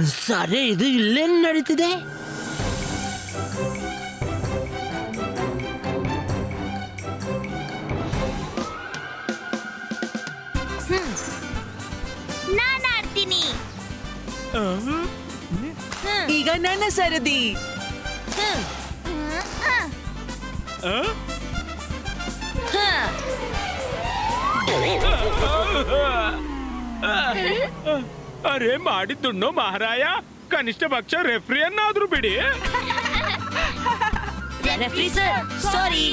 ಸರಿ, ಇದು ಇಲ್ಲೇನ್ ನಡೀತಿದೆ? ನಾನ್ ಆಡ್ತೀನಿ. ಈಗ ನನ್ನ ಸರದಿ. ಅರೆ ಮಾಡಿದ್ದುಣ್ಣು ಮಹಾರಾಯ, ಕನಿಷ್ಠ ಪಕ್ಷ ರೆಫ್ರಿಯನ್ನಾದ್ರೂ ಬಿಡಿ. ರೆಫ್ರಿ ಸರ್, ಸಾರಿ.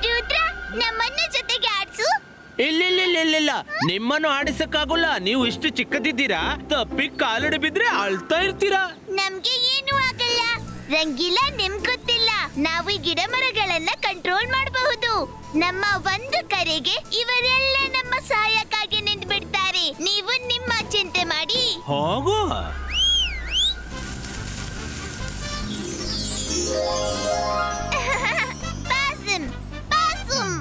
ರುದ್ರ, ನಮ್ಮನ್ನ ಜೊತೆಗೆ ಆಡ್ಸು. ಇಲ್ಲ, ನಿಮ್ಮನ್ನು ಆಡಿಸಕ್ಕಾಗಲ್ಲ. ನೀವು ಇಷ್ಟು ಚಿಕ್ಕದಿದ್ದೀರಾ, ತಪ್ಪಿ ಕಾಲಡಿ ಬಿದ್ರೆ ಅಳ್ತಾ ಇರ್ತೀರಾ. ನಮ್ಗೆ ಏನು ಆಗಲ್ಲ. ರಂಗಿಲ್ಲ, ನಿಮ್ ಗೊತ್ತಿಲ್ಲ, ನಾವು ಈ ಗಿಡ ಮರಗಳನ್ನ ಕಂಟ್ರೋಲ್ ಮಾಡಬಹುದು. ನಮ್ಮ ಒಂದು ಕರೆಗೆ ಇವರೆಲ್ಲ ನಮ್ಮ ಸಹಾಯಕ್ಕಾಗಿ ನಿಂತು ಬಿಡ್ತಾರೆ. ನೀವು ನಿಮ್ಮ ಚಿಂತೆ ಮಾಡಿ. ಹೋಗು. ಪಾಸಂ, ಪಾಸಂ.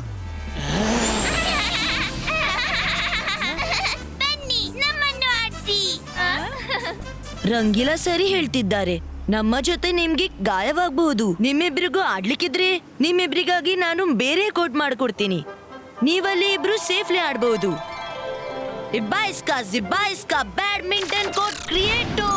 ಬನ್ನಿ, ನಮ್ಮನ್ನು ಆಡ್ಸಿ. ರಂಗಿಲಾ ಸರಿ ಹೇಳ್ತಿದ್ದಾರೆ. ನಮ್ಮ ಜೊತೆ ನಿಮ್ಗೆ ಗಾಯವಾಗಬಹುದು. ನಿಮ್ಮಿಬ್ರಿಗೂ ಆಡ್ಲಿಕ್ಕಿದ್ರೆ ನಿಮ್ಮಿಬ್ರಿಗಾಗಿ ನಾನು ಬೇರೆ ಕೋಟ್ ಮಾಡ್ಕೊಡ್ತೀನಿ. ನೀವಲ್ಲಿ ಇಬ್ರು ಸೇಫ್ಲಿ ಆಡ್ಬಹುದು. ಜಿಬ್ಬಾ ಬ್ಯಾಡ್ಮಿಂಟನ್ ಕೋರ್ಟ್ ಕ್ರಿಯೇಟೋ.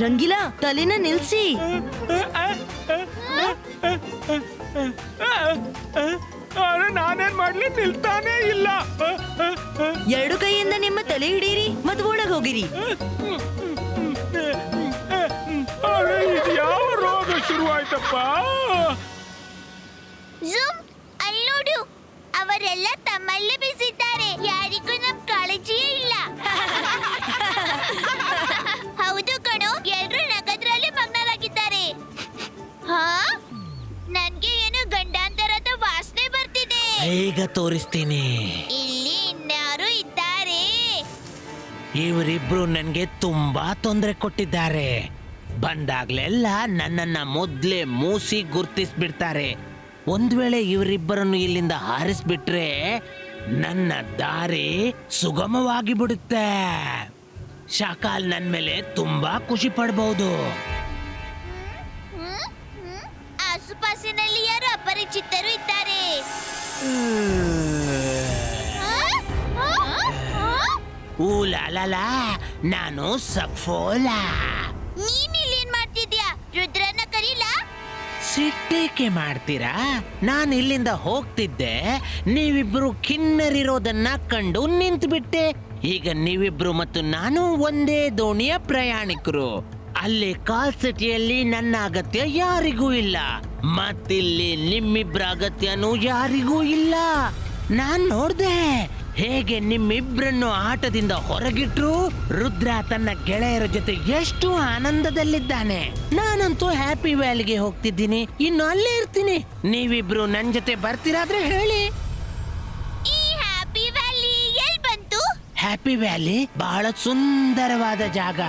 ರಂಗಿಲಾ, ತಲೆನ ನಿಲ್ಸಿ. ಅರೆ ನಾನೇನ್ ಮಾಡ್ಲಿ, ನಿಲ್ತಾನೇ ಇಲ್ಲ. ಎರಡು ಕೈಯಿಂದ ನಿಮ್ಮ ತಲೆ ಹಿಡೀರಿ ಮತ್ತು ಒಳಗ್ ಹೋಗಿರಿ. ಅರೆ ಇದು ಯಾವ ರೋಗ ಶುರುವಾಯ್ತಪ್ಪ? ಝೂಮ್, ಅಲ್ಲಿ ನೋಡು, ಅವರೆಲ್ಲ ತಮ್ಮಲ್ಲೇ ಬಿಸಿದ್ದಾರೆ. ಯಾರಿಗೂ ನಮ್ ಕಾಳಜಿಯೇ ಇಲ್ಲ. ಹೌದು ಕಣೋ, ಎಲ್ರು ನಗದ್ರಲ್ಲಿ ಮಗ್ನರಾಗಿದ್ದಾರೆ. ಹಾ, ನನ್ಗೆ ಏನು ಗಂಡಾಂತರದ ವಾಸನೆ ಬರ್ತಿದೆ. ಈಗ ತೋರಿಸ್ತೀನಿ. ಇಲ್ಲಿ ಇನ್ಯಾರು ಇದ್ದಾರೆ? ಇವರಿಬ್ರು ನನ್ಗೆ ತುಂಬಾ ತೊಂದರೆ ಕೊಟ್ಟಿದ್ದಾರೆ. ಬಂದಾಗ್ಲೆಲ್ಲ ನನ್ನನ್ನ ಮೊದ್ಲೇ ಮೂಸಿ ಗುರ್ತಿಸ್ಬಿಡ್ತಾರೆ. ಒಂದ್ ವೇಳೆ ಇವರಿಬ್ಬರನ್ನು ಇಲ್ಲಿಂದ ಹಾರಿಸ್ಬಿಟ್ರೆ ನನ್ನ ದಾರಿ ಸುಗಮವಾಗಿ ಬಿಡುತ್ತೆ. ಶಾಕಾಲ್ ನನ್ ಮೇಲೆ ತುಂಬಾ ಖುಷಿ ಪಡಬಹುದು. ಆಸುಪಾಸಿನಲ್ಲಿ ಯಾರು ಅಪರಿಚಿತರು ಇದ್ದಾರೆ. ಊಲಾಲಾ, ನಾನು ಸಫೋಲಾ. ನೀನ್ ಇಲ್ಲಿ ಏನ್ ಮಾಡ್ತಿದ್ಯಾ? ರುದ್ರನ ಕರೀಲಾ? ಸಿಟ್ಟೇಕೆ ಮಾಡ್ತೀರಾ? ನಾನು ಇಲ್ಲಿಂದ ಹೋಗ್ತಿದ್ದೆ, ನೀವಿಬ್ರು ಕಿನ್ನರಿರೋದನ್ನ ಕಂಡು ನಿಂತ್ಬಿಟ್ಟೆ. ಈಗ ನೀವಿಬ್ರು ಮತ್ತು ನಾನು ಒಂದೇ ದೋಣಿಯ ಪ್ರಯಾಣಿಕರು. ಅಲ್ಲಿ ಕಾಲ್ ಸಿಟಿಯಲ್ಲಿ ನನ್ನ ಅಗತ್ಯ ಯಾರಿಗೂ ಇಲ್ಲ, ಮತ್ತಿಲ್ಲಿ ನಿಮ್ಮಿಬ್ರ ಅಗತ್ಯನೂ ಯಾರಿಗೂ ಇಲ್ಲ. ನಾನ್ ನೋಡ್ದೆ ಹೇಗೆ ನಿಮ್ಮಿಬ್ರನ್ನು ಆಟದಿಂದ ಹೊರಗಿಟ್ರು. ರುದ್ರ ತನ್ನ ಗೆಳೆಯರ ಜೊತೆ ಎಷ್ಟು ಆನಂದದಲ್ಲಿದ್ದಾನೆ. ನಾನಂತೂ ಹ್ಯಾಪಿ ವ್ಯಾಲಿಗೆ ಹೋಗ್ತಿದ್ದೀನಿ, ಇನ್ನು ಅಲ್ಲೇ ಇರ್ತೀನಿ. ನೀವಿಬ್ರು ನನ್ ಜೊತೆ ಬರ್ತೀರಾದ್ರೆ ಹೇಳಿ. ಈ ಹ್ಯಾಪಿ ವ್ಯಾಲಿ ಎಲ್ ಬಂತು? ಹ್ಯಾಪಿ ವ್ಯಾಲಿ ಬಹಳ ಸುಂದರವಾದ ಜಾಗ.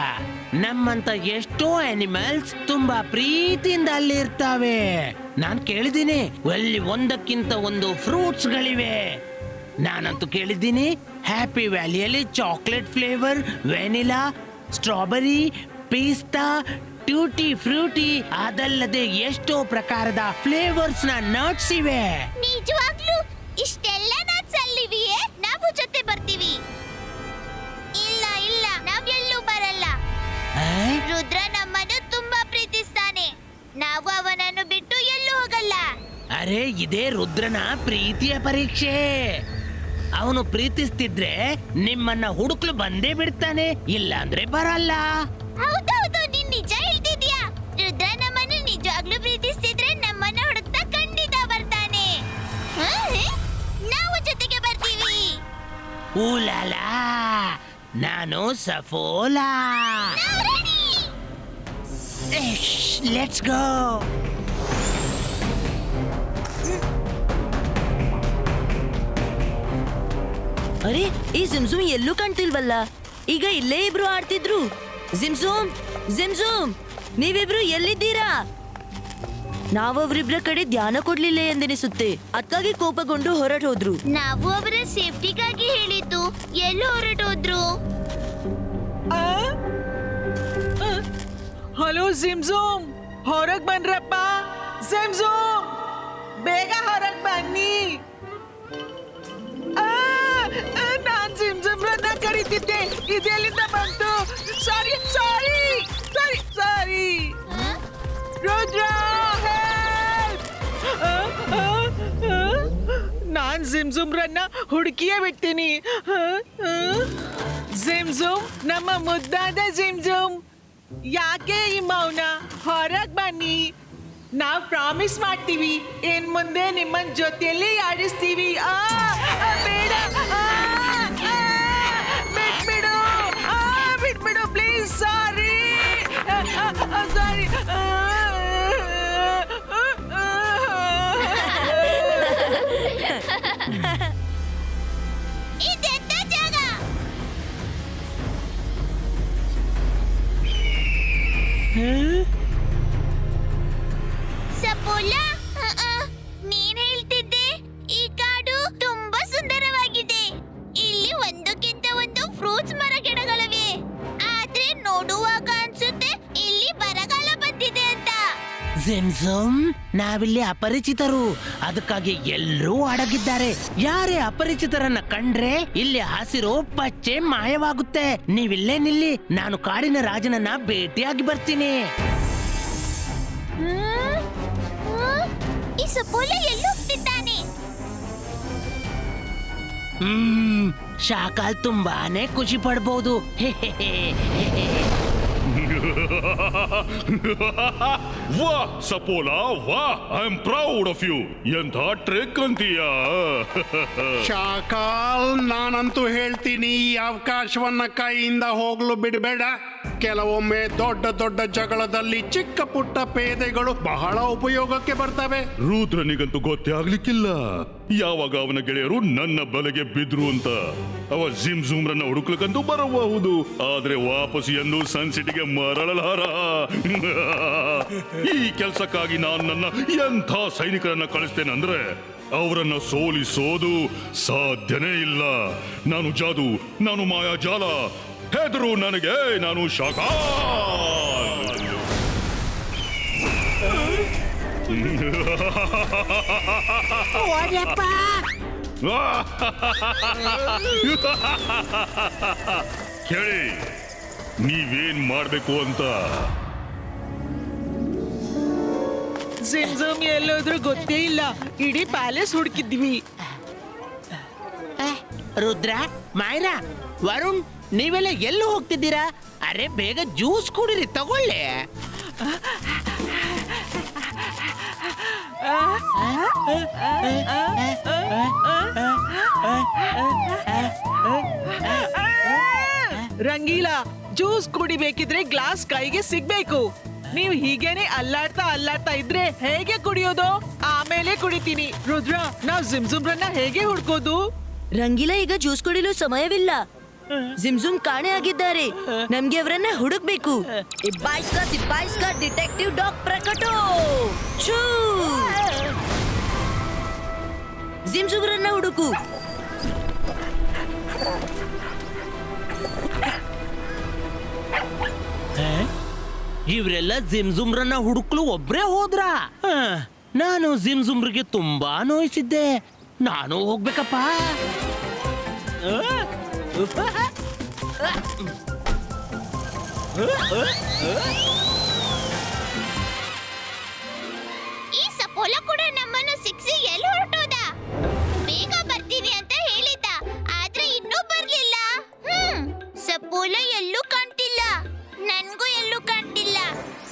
ನಮ್ಮಂತ ಎಷ್ಟೋ ಅನಿಮಲ್ಸ್ ತುಂಬಾ ಪ್ರೀತಿಯಿಂದ ಅಲ್ಲಿ ಇರ್ತಾವೆ. ನಾನ್ ಕೇಳಿದ್ದೀನಿ, ಅಲ್ಲಿ ಒಂದಕ್ಕಿಂತ ಒಂದು ಫ್ರೂಟ್ಸ್ ಗಳಿವೆ. ನಾನಂತೂ ಕೇಳಿದ್ದೀನಿ, ಹ್ಯಾಪಿ ವ್ಯಾಲಿಯಲ್ಲಿ ಚಾಕ್ಲೇಟ್ ಫ್ಲೇವರ್, ವೆನಿಲಾ, ಸ್ಟ್ರಾಬೆರಿ, ಪಿಸ್ತಾ, ಟ್ಯೂಟಿ ಫ್ರೂಟಿ, ಅದಲ್ಲದೆ ಎಷ್ಟೋ ಪ್ರಕಾರದ ಫ್ಲೇವರ್ಸ್ ನ ನಟ್ಸ್ ಇವೆ. ನಿಜವಾಗ್ಲೂ ಇಷ್ಟೆಲ್ಲ ನಟ್ಸ್ ಅಲ್ಲಿವೆಯೇ? ನಾವು ಜೊತೆ ಬರ್ತೀವಿ. ಇಲ್ಲ ಇಲ್ಲ, ನಾವೆಲ್ಲೂ ಬರಲ್ಲ. ರುದ್ರ ನಮ್ಮನ್ನು ತುಂಬಾ ಪ್ರೀತಿಸ್ತಾನೆ. ನಾವು ಅವನನ್ನು ಬಿಟ್ಟು ಎಲ್ಲೂ ಹೋಗಲ್ಲ. ಅರೆ, ಇದೇ ರುದ್ರನ ಪ್ರೀತಿಯ ಪರೀಕ್ಷೆ. ಅವನು ಪ್ರೀತಿಸ್ತಿದ್ರೆ ನಿಮ್ಮನ್ನ ಹುಡುಕ್ಲು ಬಂದೇ ಬಿಡ್ತಾನೆ, ಇಲ್ಲ ಅಂದ್ರೆ ಬರಲ್ಲ. ಹೌದೌದು, ನೀನ್ ನಿಜ ಹೇಳ್ತಿದ್ಯಾ. ರುದ್ರ ನಮ್ಮನ್ನು ನಿಜವಾಗ್ಲೂ ಪ್ರೀತಿಸ್ತಿದ್ರೆ ನಮ್ಮನ್ನ ಊಲಾಲಾ ನಾನು ಸಫೋಲಾ. Let's go. ಅರೆ ಈ ಜಿಮ್ಜುಮ್ ಎಲ್ಲೂ ಕಾಣ್ತಿಲ್ವಲ್ಲ. ಈಗ ಇಲ್ಲೇ ಇಬ್ರು ಆಡ್ತಿದ್ರು. ಜಿಮ್ಜುಮ್ ಜಿಮ್ಜುಮ್ ನೀವಿಬ್ರು ಎಲ್ಲಿದ್ದೀರಾ? ನಾವವ್ರಿಬ್ರ ಕಡೆ ಧ್ಯಾನ ಕೊಡ್ಲಿಲ್ಲ ಎಂದೆನಿಸುತ್ತೆ. ಅದಕ್ಕಾಗಿ ಕೋಪಗೊಂಡು ಹೊರಟೋದ್ರು. ನಾವು ಅವರ ಸೇಫ್ಟಿಗಾಗಿ ಹೇಳಿದ್ದು. ಎಲ್ಲೂ ಹೊರಟೋದ್ರು. ಹಲೋ ಜಿಮ್ಜುಮ್, ಹೊರಗ್ ಬನ್ರಪ್ಪ. ಜಿಮ್ಜುಮ್ ಬೇಗ ಹೊರಗ್ ಬನ್ನಿ. ನಾನ್ ಜಿಮ್ಜುಮ್ರನ್ನ ಕರೀತಿದ್ದೆ, ಇದೆಲ್ಲಿಂದ ಬಂತು? ಸಾರಿ ಸಾರಿ ಸಾರಿ ಸಾರಿ. ರುದ್ರ ನಾನ್ ಜಿಮ್ಜುಮ್ರನ್ನ ಹುಡುಕಿಯೇ ಬಿಡ್ತೀನಿ. ಜಿಮ್ಜುಮ್, ನಮ್ಮ ಮುದ್ದಾದ ಜಿಮ್ಜುಮ್, ಯಾಕೆ ಈ ಮೌನ? ಹೊರಗ್ ಬನ್ನಿ. ನಾವ್ ಪ್ರಾಮಿಸ್ ಮಾಡ್ತೀವಿ, ಇನ್ ಮುಂದೆ ನಿಮ್ಮನ್ ಜೊತೆಯಲ್ಲಿ ಆಡಿಸ್ತೀವಿ. ಬೇಡ, ಬಿಟ್ಬಿಡು, ಬಿಟ್ಬಿಡು ಪ್ಲೀಸ್. ಸಾರಿ ಸಾರಿ. ಇದೆಂತ ಜಾಗ? ಸಫೋಲಾ, ನೀನ್ ಹೇಳ್ತಿದ್ದೆ ಈ ಕಾಡು ತುಂಬಾ ಸುಂದರವಾಗಿದೆ. ಇಲ್ಲಿ ಒಂದಕ್ಕಿಂತ ಒಂದು ಫ್ರೂಟ್ಸ್ ಮರ ಗಿಡಗಳಿವೆ. ಆದ್ರೆ ನೋಡುವಾಗ ಅನ್ಸುತ್ತೆ ಇಲ್ಲಿ ಬರಗಾಲ ಬಂದಿದೆ ಅಂತ. ಜಿಮ್ಜುಮ್, ನಾವಿಲ್ಲಿ ಅಪರಿಚಿತರು, ಅದಕ್ಕಾಗಿ ಎಲ್ಲರೂ ಅಡಗಿದ್ದಾರೆ. ಯಾರೇ ಅಪರಿಚಿತರನ್ನ ಕಂಡ್ರೆ ಇಲ್ಲಿ ಹಸಿರು ಪಚ್ಚೆ ಮಾಯವಾಗುತ್ತೆ. ನೀವಿಲ್ಲೇ ನಿಲ್ಲಿ, ನಾನು ಕಾಡಿನ ರಾಜನನ್ನ ಭೇಟಿಯಾಗಿ ಬರ್ತೀನಿ. ಈ ಸಫೋಲಾ ಎಲ್ಲಿ ಹೋಗ್ತಿದ್ದಾನೆ? ಶಾಕಾಲ್ ತುಂಬಾನೇ ಖುಷಿ ಪಡ್ಬೋದು. ವಾ ಸಪೋಲಾ, ವಾ, I am proud of you. ಎಂಥ ಟ್ರೆಕ್ ಅಂತೀಯ. ಶಾಕಾಲ್, ನಾನಂತೂ ಹೇಳ್ತೀನಿ, ಈ ಅವಕಾಶವನ್ನ ಕೈಯಿಂದ ಹೋಗ್ಲು ಬಿಡಬೇಡ. ಕೆಲವೊಮ್ಮೆ ದೊಡ್ಡ ದೊಡ್ಡ ಜಗಳದಲ್ಲಿ ಚಿಕ್ಕ ಪುಟ್ಟ ಪೇದೆಗಳು ಬಹಳ ಉಪಯೋಗಕ್ಕೆ ಬರ್ತವೆ. ರುದ್ರನಿಗಂತೂ ಗೊತ್ತೇ ಆಗ್ಲಿಕ್ಕಿಲ್ಲ ಯಾವಾಗ ಅವನ ಗೆಳೆಯರು ನನ್ನ ಬಲೆಗೆ ಬಿದ್ರು ಅಂತ. ಅವ ಜಿಮ್ಜುಮ್ರನ್ನ ಹುಡುಕ್ಲಿಕ್ಕಂತೂ ಬರಬಹುದು, ಆದ್ರೆ ವಾಪಸ್ ಎಂದು ಸನ್ಸಿಟಿಗೆ ಮರಳಲಾರ. ಈ ಕೆಲಸಕ್ಕಾಗಿ ನಾನು ನನ್ನ ಎಂಥ ಸೈನಿಕರನ್ನ ಕಳಿಸ್ತೇನೆಂದ್ರೆ ಅವರನ್ನ ಸೋಲಿಸೋದು ಸಾಧ್ಯನೇ ಇಲ್ಲ. ನಾನು ಜಾದು, ನಾನು ಮಾಯಾಜಾಲ. ಹೆದರು ನನಗೆ, ನಾನು ಶಾಕಾಲ್. ಕೇಳಿ, ನೀವೇನ್ ಮಾಡ್ಬೇಕು ಅಂತ. ಜಿಮ್ಜುಮ್ ಎಲ್ಲೋದ್ರೂ ಗೊತ್ತೇ ಇಲ್ಲ. ಇಡೀ ಪ್ಯಾಲೇಸ್ ಹುಡುಕಿದ್ವಿ. ರುದ್ರ, ಮಾಯ್ರಾ, ವರುಣ್, ನೀವೆಲ್ಲ ಎಲ್ಲಿ ಹೋಗ್ತಿದ್ದೀರಾ? ಅರೆ ಬೇಗ ಜ್ಯೂಸ್ ಕುಡಿರಿ, ತಗೊಳ್ಳಿ. ರಂಗೀಲಾ, ಜ್ಯೂಸ್ ಕುಡಿಬೇಕಿದ್ರೆ ಗ್ಲಾಸ್ ಕೈಗೆ ಸಿಗ್ಬೇಕು. ನೀವು ಹೀಗೇನೆ ಅಲ್ಲಾಡ್ತಾ ಇದ್ರೆ ಹೇಗೆ ಕುಡಿಯೋದು? ಆಮೇಲೆ ಕುಡಿತೀನಿ. ರುದ್ರ, ನಾವ್ ಜಿಮ್ಜುಮ್ರನ್ನ ಹೇಗೆ ಹುಡ್ಕೋದು? ರಂಗಿಲಾ, ಈಗ ಜ್ಯೂಸ್ ಕುಡಿಲು ಸಮಯವಿಲ್ಲ. ಜಿಮ್ಜುಮ್ ಕಾಣೆ ಆಗಿದ್ದಾರೆ. ನಮ್ಗೆ ಅವರನ್ನ ಹುಡುಕ್ಬೇಕು. ಇಬ್ಬಾಯಿಸ್ಕಾ ಡಿಟೆಕ್ಟಿವ್ ಡಾಗ್ ಪ್ರಕಟೋ. ಛೂ! ಜಿಮ್ಜುಮ್ರನ್ನ ಹುಡುಕು. ಇವರೆಲ್ಲ ಜಿಮ್ಜುಮ್ರನ್ನ ಹುಡುಕ್ಲು ಒಬ್ರೇ ಹೋದ್ರ? ನಾನು ಜಿಮ್ಜುಮ್ರಿಗೆ ತುಂಬಾ ನೋಯಿಸಿದ್ದೆ. ನಾನು ಹೋಗ್ಬೇಕಪ್ಪ. ಈ ಸಫೋಲಾ ಕೂಡ ನಮ್ಮನ್ನು ಸಿಕ್ಸಿ ಎಲ್ಲಿ ಹೊರಟು